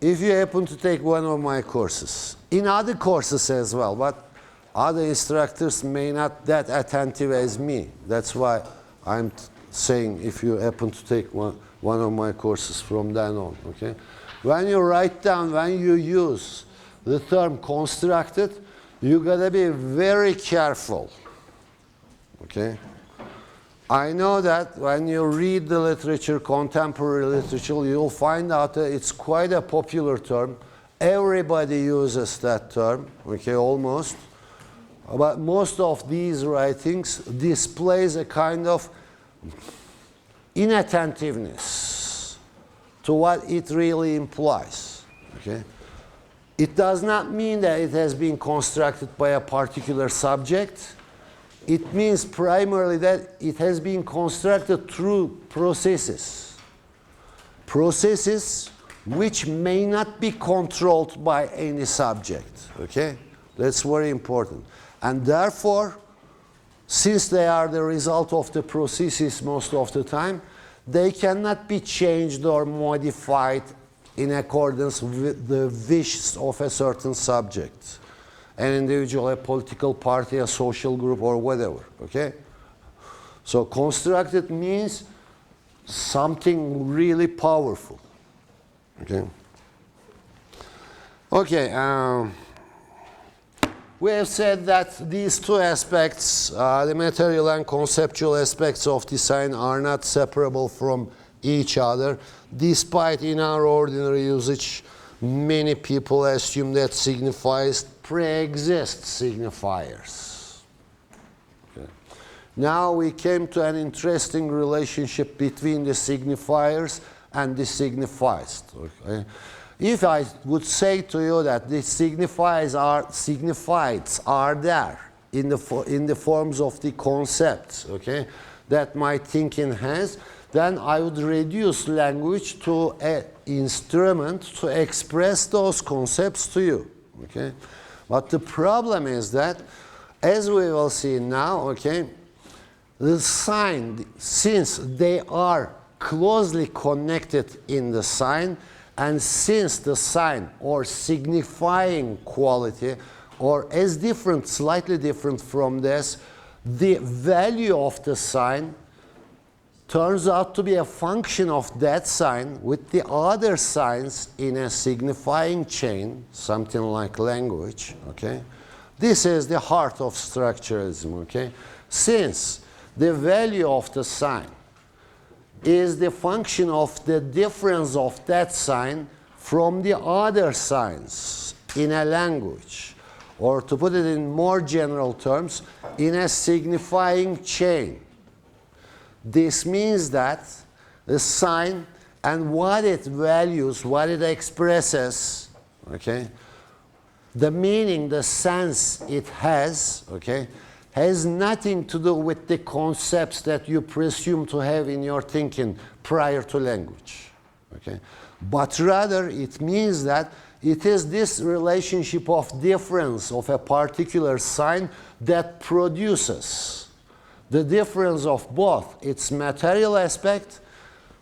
if you happen to take one of my courses, in other courses as well, but other instructors may not that attentive as me. That's why I'm saying if you happen to take one of my courses from then on, okay? When you write down, when you use the term constructed, you gotta be very careful, okay? I know that when you read the literature, contemporary literature, you'll find out that it's quite a popular term. Everybody uses that term, okay, almost. But most of these writings displays a kind of inattentiveness to what it really implies, okay? It does not mean that it has been constructed by a particular subject. It means primarily that it has been constructed through processes. Processes which may not be controlled by any subject, okay? That's very important. And therefore, since they are the result of the processes most of the time, they cannot be changed or modified in accordance with the wishes of a certain subject. An individual, a political party, a social group, or whatever, okay? So constructed means something really powerful, okay? Okay, we have said that these two aspects, the material and conceptual aspects of design, are not separable from each other, despite in our ordinary usage, many people assume that signifiers pre-exist signifiers. Okay. Now we came to an interesting relationship between the signifiers and the signifieds. Okay. If I would say to you that the signifieds are there in the forms of the concepts, okay, that my thinking has, then I would reduce language to an instrument to express those concepts to you, okay? But the problem is that, as we will see now, okay, the sign, since they are closely connected in the sign, and since the sign or signifying quality, or as different, slightly different from this, the value of the sign turns out to be a function of that sign with the other signs in a signifying chain, something like language, okay? This is the heart of structuralism, okay? Since the value of the sign is the function of the difference of that sign from the other signs in a language, or to put it in more general terms, in a signifying chain. This means that the sign and what it values, what it expresses, okay, the meaning, the sense it has, okay, has nothing to do with the concepts that you presume to have in your thinking prior to language, okay? But rather it means that it is this relationship of difference of a particular sign that produces the difference of both its material aspect,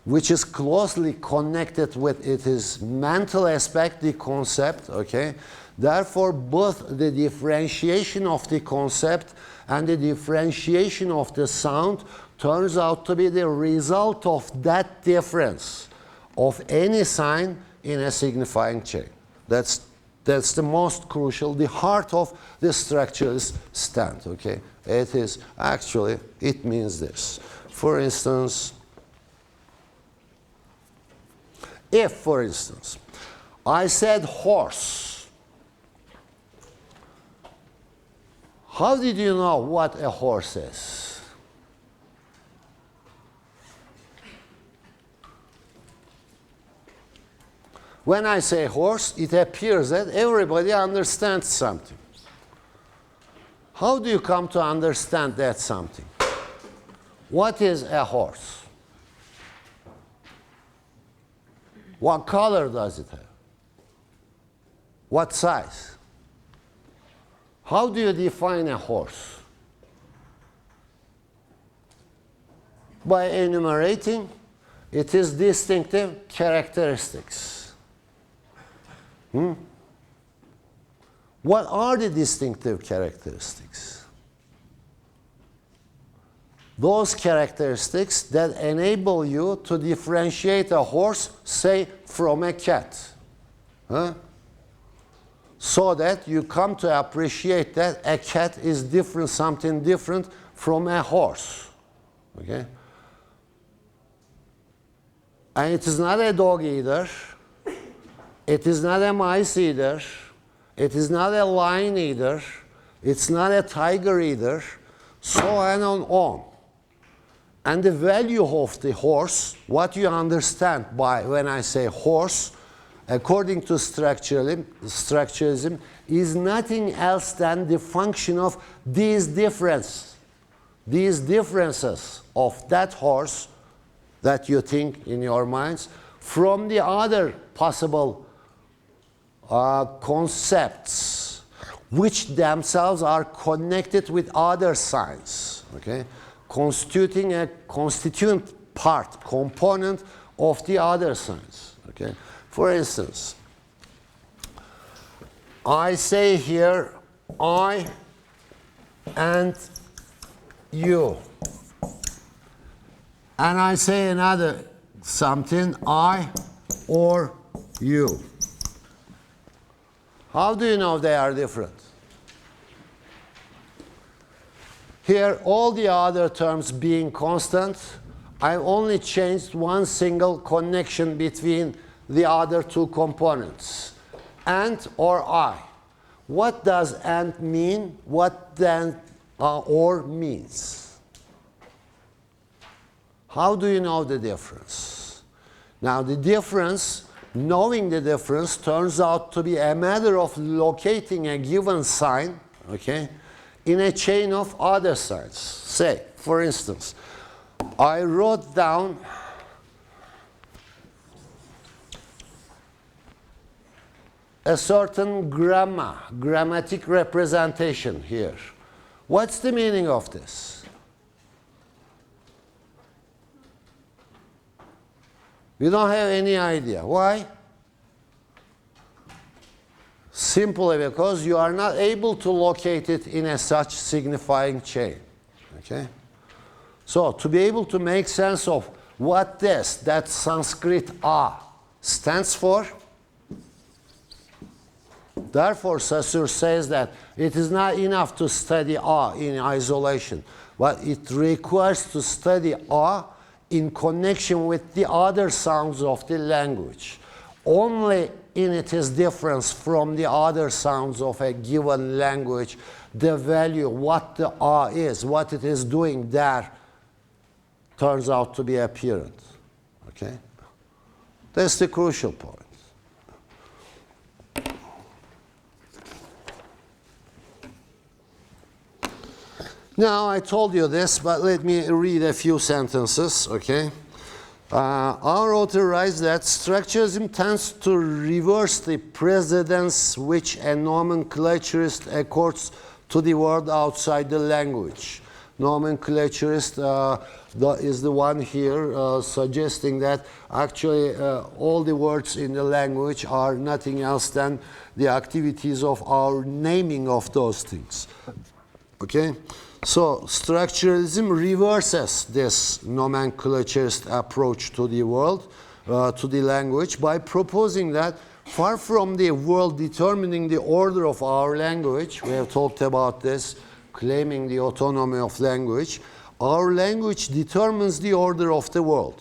which is closely connected with its mental aspect, the concept, okay? Therefore, both the differentiation of the concept and the differentiation of the sound turns out to be the result of that difference of any sign in a signifying chain. That's the most crucial, the heart of the structuralist stand, okay? It is actually, it means this. For instance, if, for instance, I said horse, how did you know what a horse is? When I say horse, it appears that everybody understands something. How do you come to understand that something? What is a horse? What color does it have? What size? How do you define a horse? By enumerating its distinctive characteristics. What are the distinctive characteristics? Those characteristics that enable you to differentiate a horse, say, from a cat. Huh? So that you come to appreciate that a cat is different, something different from a horse. Okay? And it is not a dog either. It is not a mice either. It is not a lion either. It's not a tiger either. So on. And the value of the horse, what you understand by when I say horse, according to structuralism, is nothing else than the function of these differences of that horse that you think in your minds from the other possible concepts, which themselves are connected with other signs, okay, constituting a constituent part, component of the other signs. Okay. For instance, I say here I and you, and I say another something, I or you. How do you know they are different? Here, all the other terms being constant, I've only changed one single connection between the other two components, and or I. What does and mean? What then or means? How do you know the difference? Now the difference, knowing the difference, turns out to be a matter of locating a given sign, okay, in a chain of other signs. Say, for instance, I wrote down a certain grammatic representation here. What's the meaning of this? You don't have any idea. Why? Simply because you are not able to locate it in a such signifying chain. Okay? So, to be able to make sense of what that Sanskrit A stands for, therefore, Saussure says that it is not enough to study A in isolation, but it requires to study A in connection with the other sounds of the language. Only in its difference from the other sounds of a given language, the value, what the A is, what it is doing there, turns out to be apparent. Okay? That's the crucial point. Now, I told you this, but let me read a few sentences, okay? Our author writes that structuralism tends to reverse the precedence which a nomenclaturist accords to the word outside the language. Nomenclaturist is the one here suggesting that actually all the words in the language are nothing else than the activities of our naming of those things. Okay? So structuralism reverses this nomenclaturist approach to the world, to the language, by proposing that far from the world determining the order of our language, we have talked about this, claiming the autonomy of language, our language determines the order of the world.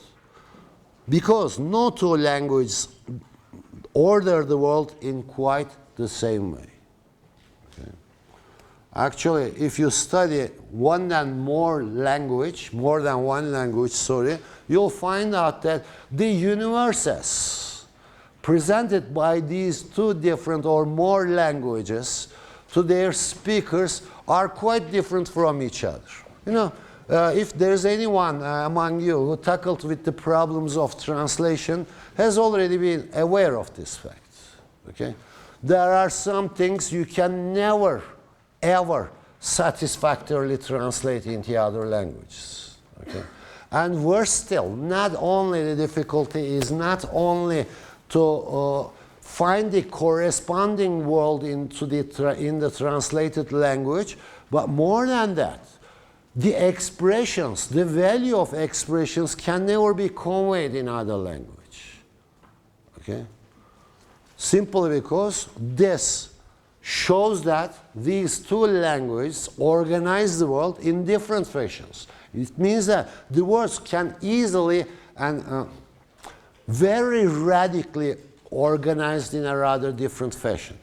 Because no two languages order the world in quite the same way. Actually, if you study more than one language, you'll find out that the universes presented by these two different or more languages to their speakers are quite different from each other. You know, if there's anyone among you who tackled with the problems of translation, has already been aware of this fact. Okay? There are some things you can never ever satisfactorily translate into other languages. Okay? And worse still, not only the difficulty is not only to find the corresponding word in the translated language, but more than that, the expressions, the value of expressions can never be conveyed in other language. Okay? Simply because this shows that these two languages organize the world in different fashions. It means that the words can easily and very radically organized in a rather different fashion.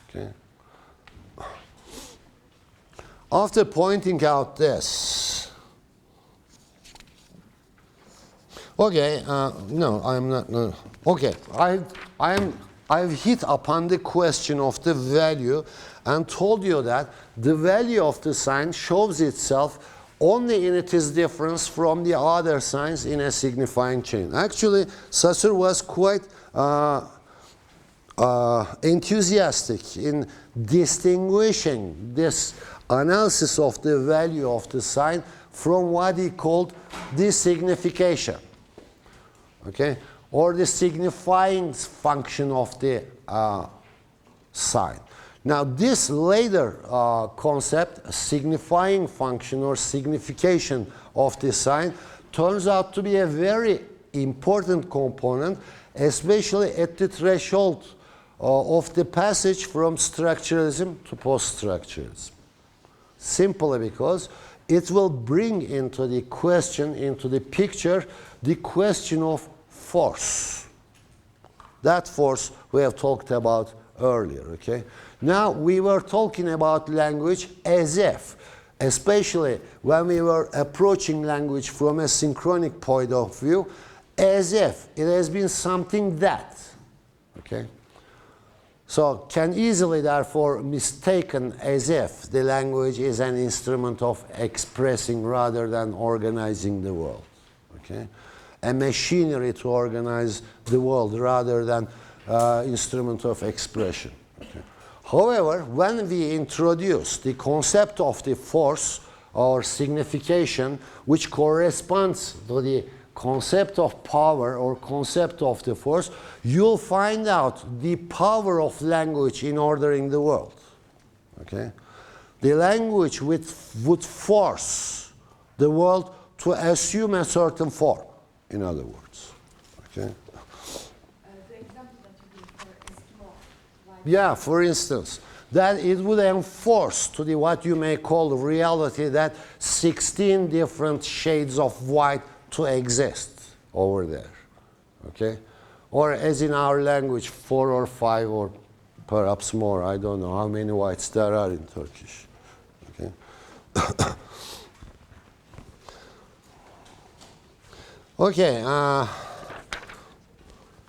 Okay? After pointing out this, okay, no, I'm not. No. Okay, I've hit upon the question of the value and told you that the value of the sign shows itself only in its difference from the other signs in a signifying chain. Actually, Saussure was quite enthusiastic in distinguishing this analysis of the value of the sign from what he called the signification, okay, or the signifying function of the sign. Now, this later concept, signifying function or signification of the sign, turns out to be a very important component, especially at the threshold of the passage from structuralism to post-structuralism. Simply because it will bring into the question, into the picture, the question of force. That force we have talked about earlier, okay? Now we were talking about language as if, especially when we were approaching language from a synchronic point of view, as if it has been something that, okay? So can easily therefore mistaken as if the language is an instrument of expressing rather than organizing the world, okay? A machinery to organize the world rather than instrument of expression. Okay? However, when we introduce the concept of the force or signification, which corresponds to the concept of power or concept of the force, you'll find out the power of language in ordering the world. Okay? The language would force the world to assume a certain form, in other words. Okay? The example that you give for Eskimo. Yeah, for instance, that it would enforce to the what you may call reality that 16 different shades of white to exist over there, okay? Or as in our language, 4 or 5 or perhaps more, I don't know how many whites there are in Turkish, okay? Okay,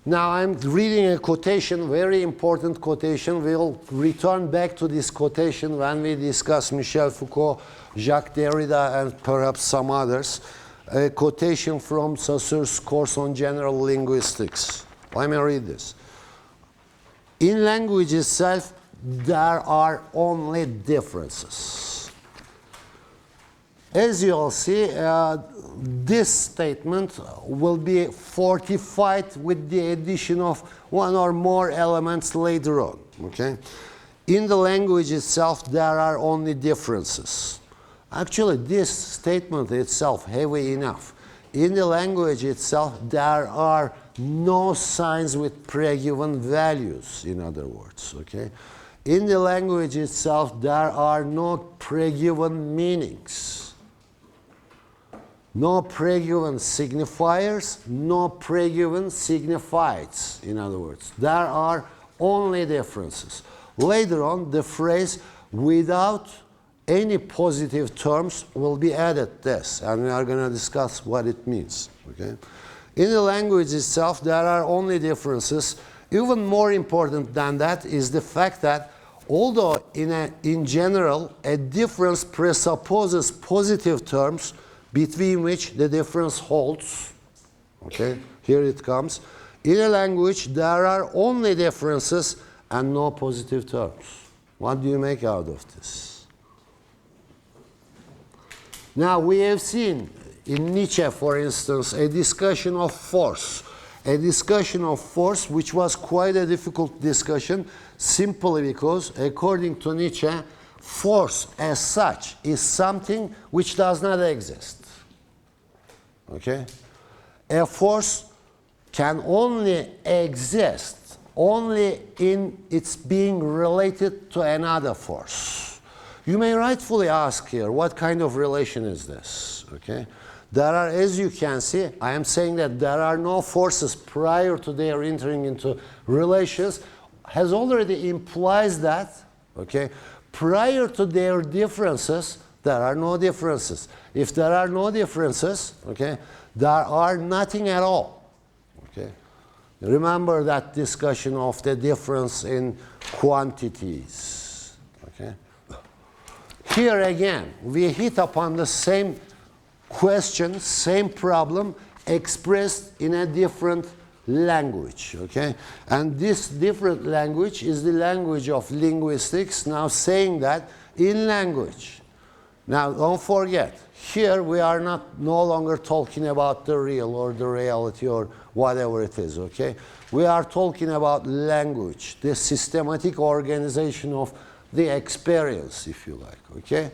now I'm reading a quotation, very important quotation. We'll return back to this quotation when we discuss Michel Foucault, Jacques Derrida, and perhaps some others. A quotation from Saussure's course on general linguistics. Let me read this. In language itself, there are only differences. As you'll see, this statement will be fortified with the addition of one or more elements later on. Okay? In the language itself, there are only differences. Actually, this statement itself, heavy enough. In the language itself, there are no signs with pre-given values, in other words, okay? In the language itself, there are no pre-given meanings. No pre-given signifiers, no pre-given signifieds, in other words. There are only differences. Later on, the phrase without any positive terms will be added this, and we are going to discuss what it means. Okay? In the language itself, there are only differences. Even more important than that is the fact that although in general a difference presupposes positive terms between which the difference holds, okay, here it comes. In a language, there are only differences and no positive terms. What do you make out of this? Now, we have seen in Nietzsche, for instance, a discussion of force a discussion of force, which was quite a difficult discussion, simply because, according to Nietzsche, force as such is something which does not exist. Okay? A force can only exist only in its being related to another force. You may rightfully ask here, what kind of relation is this? Okay? There are, as you can see, I am saying that there are no forces prior to their entering into relations, has already implies that, okay, prior to their differences, there are no differences. If there are no differences, okay, there are nothing at all. Okay? Remember that discussion of the difference in quantities. Okay? Here again, we hit upon the same question, same problem, expressed in a different language. Okay? And this different language is the language of linguistics, now saying that in language. Now, don't forget, here we are no longer talking about the real or the reality or whatever it is, okay? We are talking about language, the systematic organization of the experience, if you like, okay?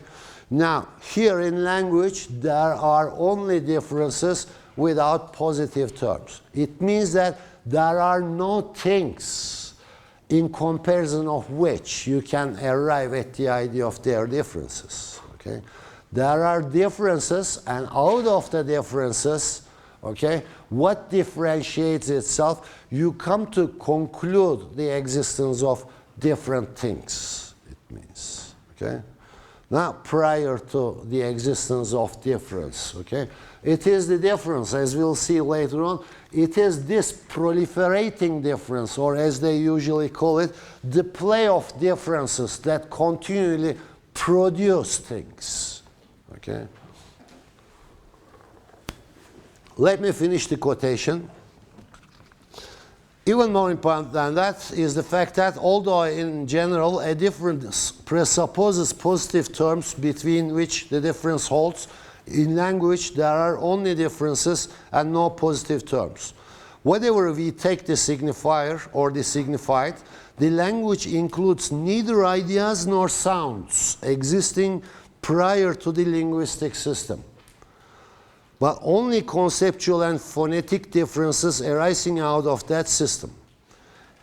Now, here in language, there are only differences without positive terms. It means that there are no things in comparison of which you can arrive at the idea of their differences, okay? There are differences, and out of the differences, okay, what differentiates itself, you come to conclude the existence of different things, it means, okay? Now, prior to the existence of difference, okay? It is the difference, as we'll see later on, it is this proliferating difference, or as they usually call it, the play of differences that continually produce things. Okay. Let me finish the quotation. Even more important than that is the fact that although in general a difference presupposes positive terms between which the difference holds, in language there are only differences and no positive terms. Whatever we take the signifier or the signified, the language includes neither ideas nor sounds existing prior to the linguistic system, but only conceptual and phonetic differences arising out of that system.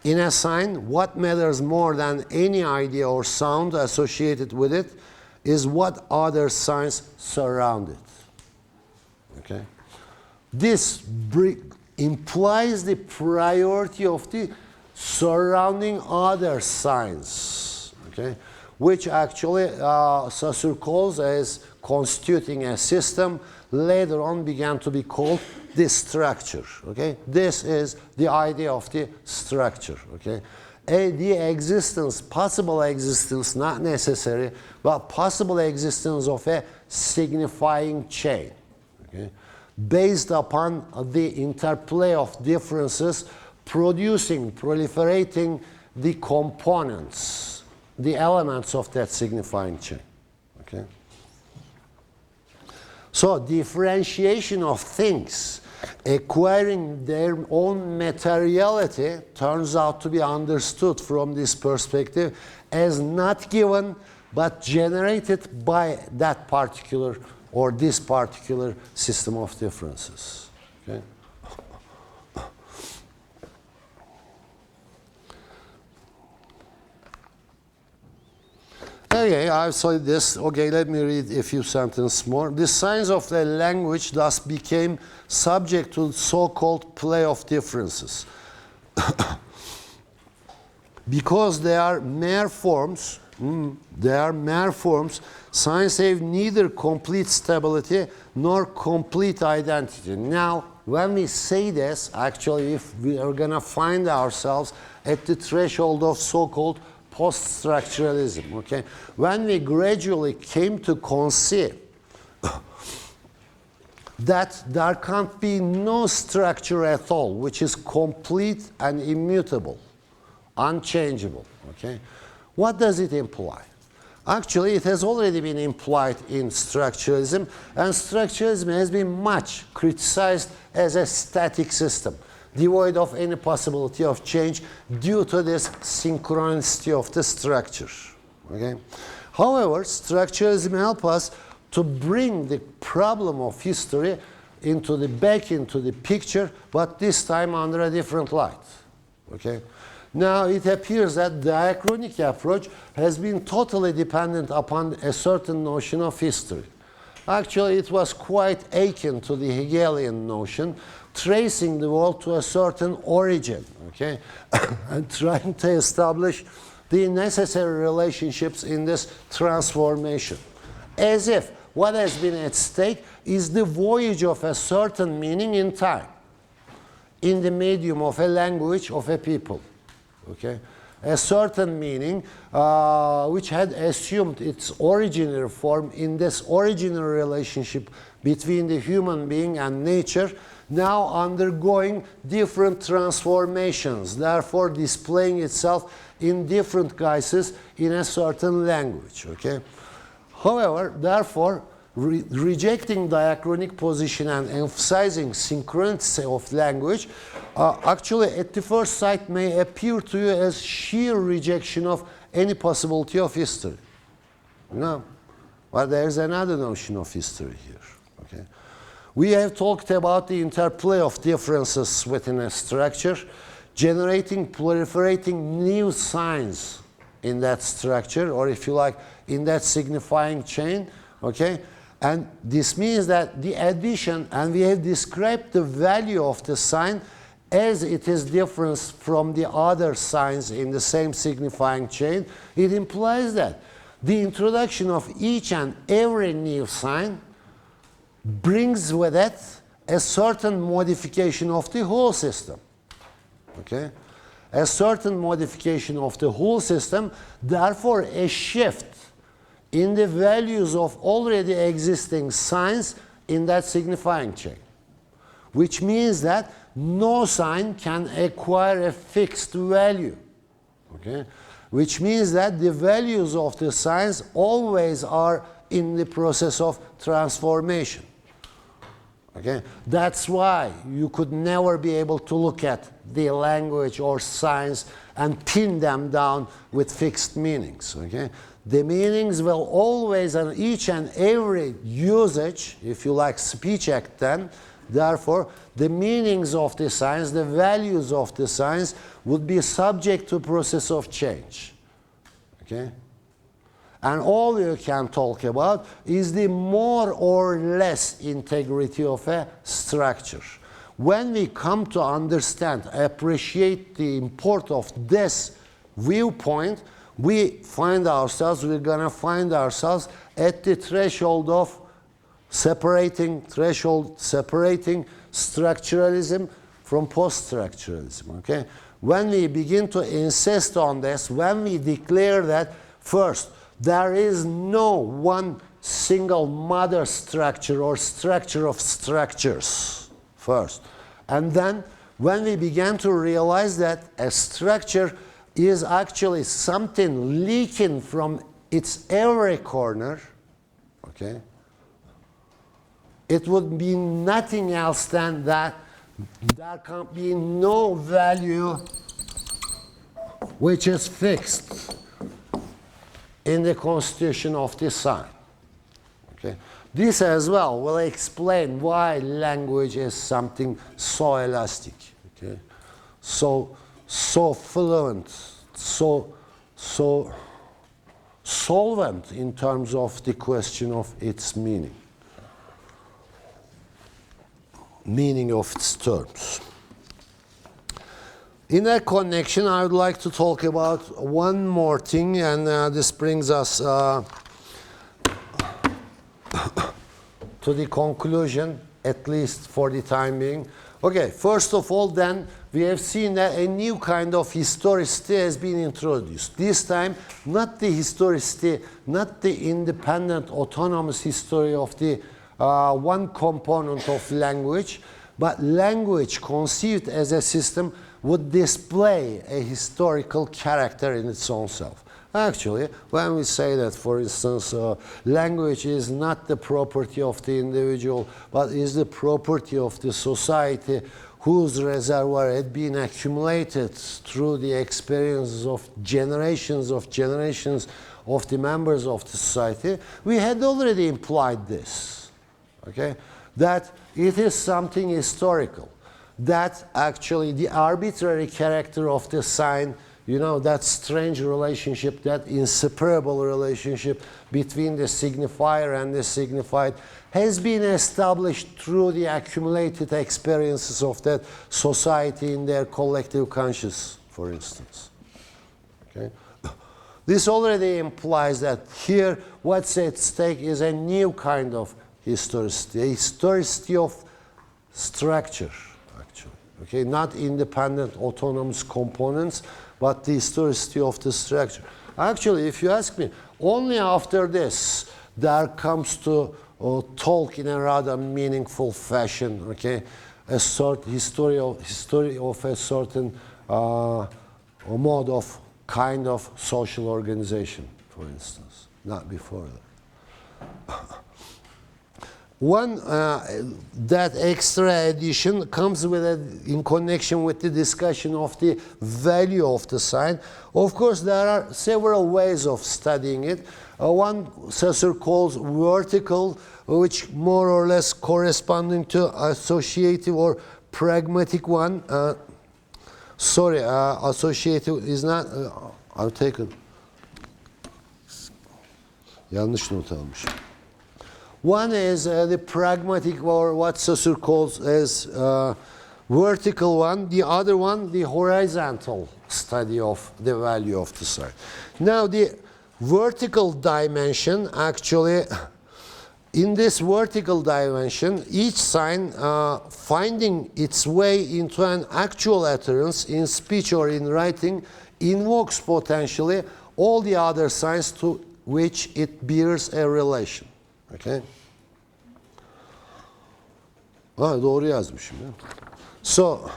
In a sign, what matters more than any idea or sound associated with it is what other signs surround it. Okay? This implies the priority of the surrounding other signs. Okay? Which actually Saussure calls as constituting a system, later on began to be called the structure. Okay? This is the idea of the structure. Okay? The existence, possible existence, not necessary, but possible existence of a signifying chain. Okay? Based upon the interplay of differences producing, proliferating the components, the elements of that signifying chain. Okay? So differentiation of things acquiring their own materiality turns out to be understood from this perspective as not given but generated by that particular or this particular system of differences. Okay? Okay, I've said this. Okay, let me read a few sentences more. The signs of the language thus became subject to so-called play of differences. Because they are mere forms, signs have neither complete stability nor complete identity. Now, when we say this, actually, if we are going to find ourselves at the threshold of so-called post-structuralism, okay? When we gradually came to conceive that there can't be no structure at all, which is complete and immutable, unchangeable, okay? What does it imply? Actually, it has already been implied in structuralism, and structuralism has been much criticized as a static system. devoid of any possibility of change due to this synchronicity of the structure. Okay? However, structuralism helps us to bring the problem of history back into the picture, but this time under a different light. Okay? Now it appears that the diachronic approach has been totally dependent upon a certain notion of history. Actually, it was quite akin to the Hegelian notion, tracing the world to a certain origin, okay, and trying to establish the necessary relationships in this transformation, as if what has been at stake is the voyage of a certain meaning in time, in the medium of a language of a people, okay? A certain meaning which had assumed its original form in this original relationship between the human being and nature, now undergoing different transformations, therefore displaying itself in different guises in a certain language. Okay? However, therefore, rejecting diachronic position and emphasizing synchronicity of language actually at the first sight may appear to you as sheer rejection of any possibility of history. No, but there's another notion of history here. Okay? We have talked about the interplay of differences within a structure, generating, proliferating new signs in that structure, or if you like, in that signifying chain, okay? And this means that the addition, and we have described the value of the sign as it is different from the other signs in the same signifying chain. It implies that the introduction of each and every new sign brings with it a certain modification of the whole system. Okay? A certain modification of the whole system, therefore a shift in the values of already existing signs in that signifying chain, which means that no sign can acquire a fixed value. Okay? Which means that the values of the signs always are in the process of transformation. Okay? That's why you could never be able to look at the language or signs and pin them down with fixed meanings. Okay? The meanings will always, on each and every usage, if you like speech act then, therefore, the meanings of the signs, the values of the signs would be subject to process of change. Okay? And all you can talk about is the more or less integrity of a structure. When we come to understand, appreciate the import of this viewpoint, we're going to find ourselves at the threshold of separating structuralism from post-structuralism. Okay? When we begin to insist on this, when we declare that, first, there is no one single mother structure or structure of structures, first. And then, when we began to realize that a structure is actually something leaking from its every corner, okay, it would be nothing else than that there can be no value which is fixed in the constitution of the sign. Okay? This as well will explain why language is something so elastic, okay? So fluent, so solvent in terms of the question of its meaning of its terms. In that connection, I would like to talk about one more thing, and this brings us to the conclusion, at least for the time being. Okay, first of all, then, we have seen that a new kind of historicity has been introduced. This time, not the historicity, not the independent, autonomous history of the one component of language, but language conceived as a system would display a historical character in its own self. Actually, when we say that, for instance, language is not the property of the individual, but is the property of the society whose reservoir had been accumulated through the experiences of generations of the members of the society, we had already implied this, okay? That it is something historical, that actually the arbitrary character of the sign, you know, that strange relationship, that inseparable relationship between the signifier and the signified has been established through the accumulated experiences of that society in their collective conscious, for instance. Okay? This already implies that here what's at stake is a new kind of historicity, a historicity of structure, actually. Okay? Not independent, autonomous components, but the historicity of the structure. Actually, if you ask me, only after this there comes to talk in a rather meaningful fashion, okay, a sort history of a certain mode of kind of social organization, for instance, not before that. One, that extra addition comes with in connection with the discussion of the value of the sign. Of course, there are several ways of studying it. One Saussure calls vertical, which more or less corresponding to associative or pragmatic one. Sorry, associative is not, I've taken. Yanlış not almışım. One is the pragmatic, or what Saussure calls as vertical one. The other one, the horizontal study of the value of the sign. Now, the vertical dimension, actually, in this vertical dimension, each sign finding its way into an actual utterance in speech or in writing invokes potentially all the other signs to which it bears a relation. Okay? Doğru yazmışım ya. So,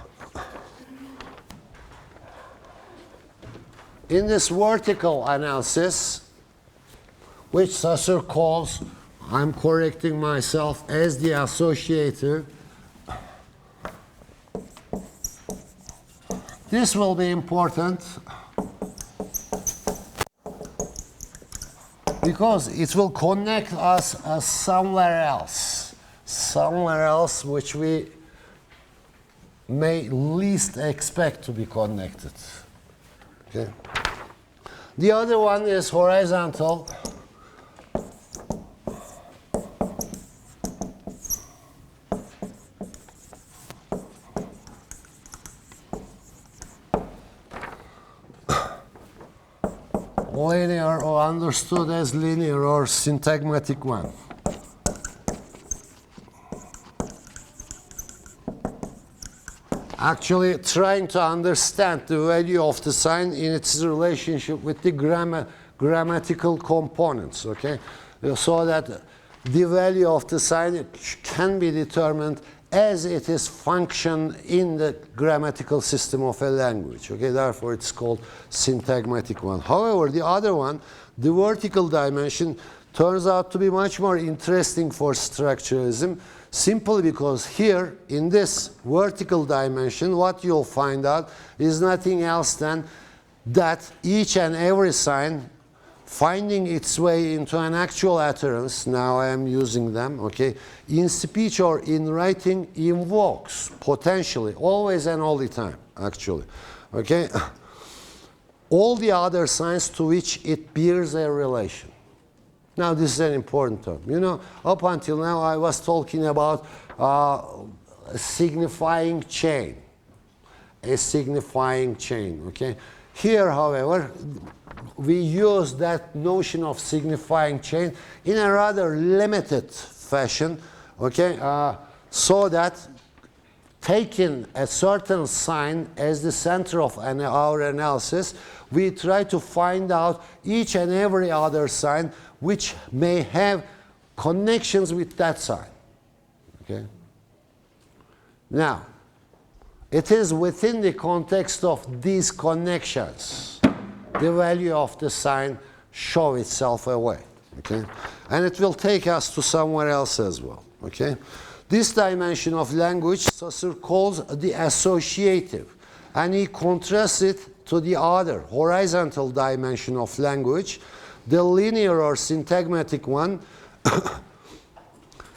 in this vertical analysis, which Saussure calls, I'm correcting myself, as the associative, this will be important because it will connect us somewhere else which we may least expect to be connected. Okay. The other one is horizontal. Linear, or understood as linear or syntagmatic one. Actually trying to understand the value of the sign in its relationship with the grammatical components, okay? So that the value of the sign can be determined as it is function in the grammatical system of a language, okay? Therefore, it's called syntagmatic one. However, the other one, the vertical dimension, turns out to be much more interesting for structuralism, simply because here, in this vertical dimension, what you'll find out is nothing else than that each and every sign finding its way into an actual utterance, now I am using them, okay, in speech or in writing invokes, potentially, always and all the time, actually, okay, all the other signs to which it bears a relation. Now, this is an important term. You know, up until now, I was talking about a signifying chain, okay? Here, however, we use that notion of signifying chain in a rather limited fashion, okay? So that taking a certain sign as the center of our analysis, we try to find out each and every other sign which may have connections with that sign, okay? Now, it is within the context of these connections the value of the sign show itself away, okay? And it will take us to somewhere else as well, okay? This dimension of language Saussure calls the associative, and he contrasts it to the other horizontal dimension of language, the linear or syntagmatic one.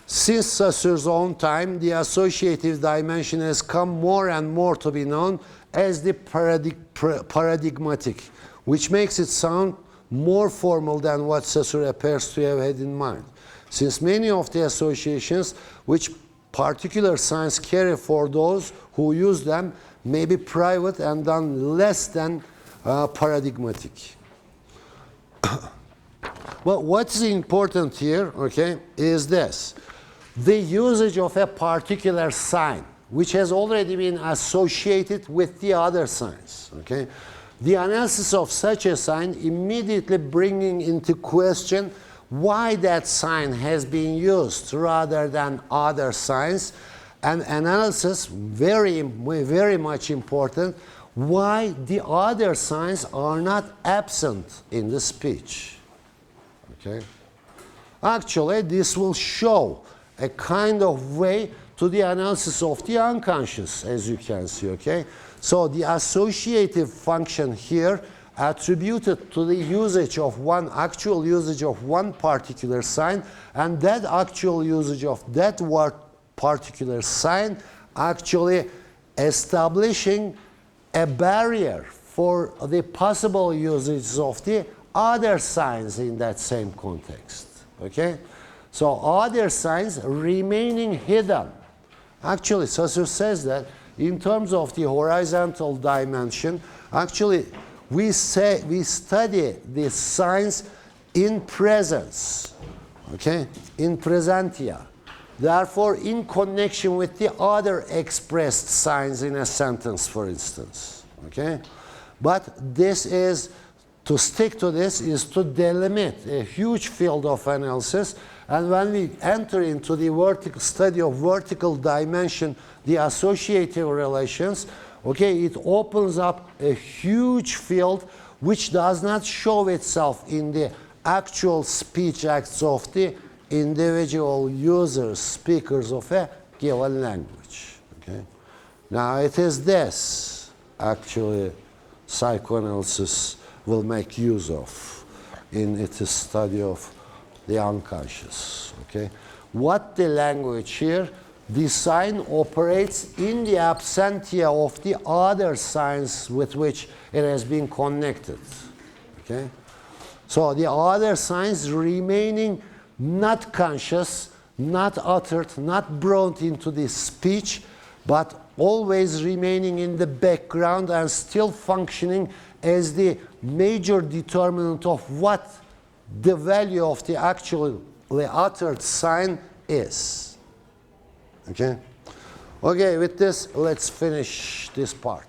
Since Saussure's own time, the associative dimension has come more and more to be known as the paradigmatic, which makes it sound more formal than what Saussure appears to have had in mind, since many of the associations which particular signs carry for those who use them may be private and done less than paradigmatic. But what's important here, okay, is this. The usage of a particular sign, which has already been associated with the other signs, okay? The analysis of such a sign immediately bringing into question why that sign has been used rather than other signs, and analysis, very much important, why the other signs are not absent in the speech. Okay? Actually, this will show a kind of way to the analysis of the unconscious, as you can see, okay? So the associative function here attributed to the usage of actual usage of one particular sign, and that actual usage of that particular sign actually establishing a barrier for the possible uses of the other signs in that same context, okay? So other signs remaining hidden. Actually, Saussure says that in terms of the horizontal dimension, actually we study the signs in presence, okay, in presentia. Therefore, in connection with the other expressed signs in a sentence, for instance, okay? But this is, to stick to this is to delimit a huge field of analysis, and when we enter into the study of vertical dimension, the associative relations, okay, it opens up a huge field which does not show itself in the actual speech acts of the individual users, speakers of a given language. Okay? Now it is this, actually, psychoanalysis will make use of in its study of the unconscious. Okay? What the language here, the sign operates in the absentia of the other signs with which it has been connected. Okay? So the other signs remaining not conscious, not uttered, not brought into the speech, but always remaining in the background and still functioning as the major determinant of what the value of the actually uttered sign is. Okay? Okay, with this, let's finish this part.